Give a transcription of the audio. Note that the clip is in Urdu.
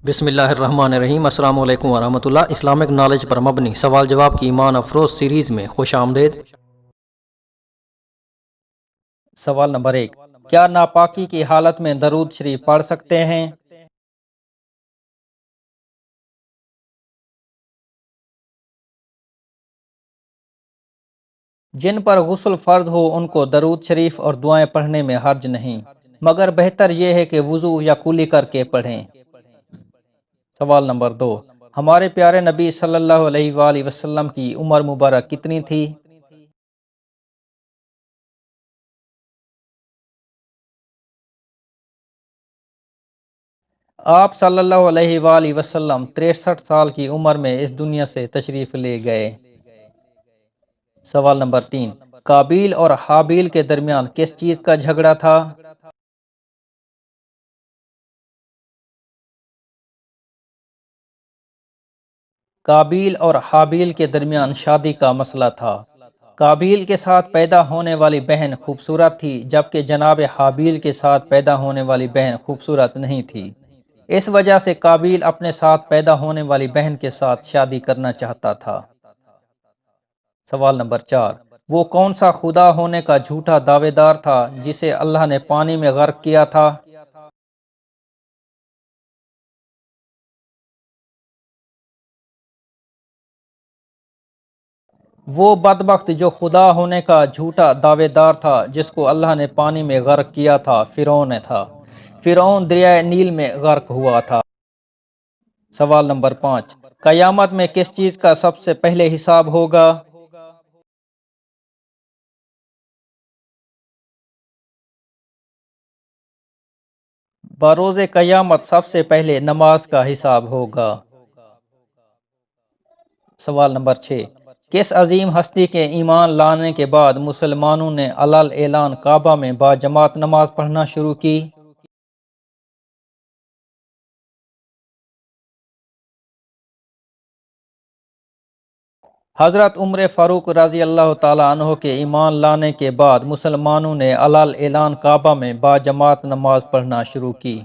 بسم اللہ الرحمن الرحیم۔ السلام علیکم ورحمۃ اللہ۔ اسلامک نالج پر مبنی سوال جواب کی ایمان افروز سیریز میں خوش آمدید۔ سوال نمبر 1، کیا ناپاکی کی حالت میں درود شریف پڑھ سکتے ہیں؟ جن پر غسل فرض ہو ان کو درود شریف اور دعائیں پڑھنے میں حرج نہیں، مگر بہتر یہ ہے کہ وضو یا کلی کر کے پڑھیں۔ سوال نمبر 2، ہمارے پیارے نبی صلی اللہ علیہ وآلہ وسلم کی عمر مبارک کتنی تھی؟ آپ صلی اللہ علیہ وآلہ وسلم 63 سال کی عمر میں اس دنیا سے تشریف لے گئے۔ سوال نمبر 3، قابیل اور حابیل کے درمیان کس چیز کا جھگڑا تھا؟ قابیل اور حابیل کے درمیان شادی کا مسئلہ تھا۔ قابیل کے ساتھ پیدا ہونے والی بہن خوبصورت تھی، جبکہ جناب حابیل کے ساتھ پیدا ہونے والی بہن خوبصورت نہیں تھی۔ اس وجہ سے قابیل اپنے ساتھ پیدا ہونے والی بہن کے ساتھ شادی کرنا چاہتا تھا۔ سوال نمبر 4، وہ کون سا خدا ہونے کا جھوٹا دعوے دار تھا جسے اللہ نے پانی میں غرق کیا تھا؟ وہ بدبخت جو خدا ہونے کا جھوٹا دعوے دار تھا جس کو اللہ نے پانی میں غرق کیا تھا، فرعون تھا۔ فرعون دریائے نیل میں غرق ہوا تھا۔ سوال نمبر 5، قیامت میں کس چیز کا سب سے پہلے حساب ہوگا؟ بروز قیامت سب سے پہلے نماز کا حساب ہوگا۔ سوال نمبر 6، کس عظیم ہستی کے ایمان لانے کے بعد مسلمانوں نے علل اعلان کعبہ میں باجماعت نماز پڑھنا شروع کی؟ حضرت عمر فاروق رضی اللہ تعالیٰ عنہ کے ایمان لانے کے بعد مسلمانوں نے علل اعلان کعبہ میں باجماعت نماز پڑھنا شروع کی۔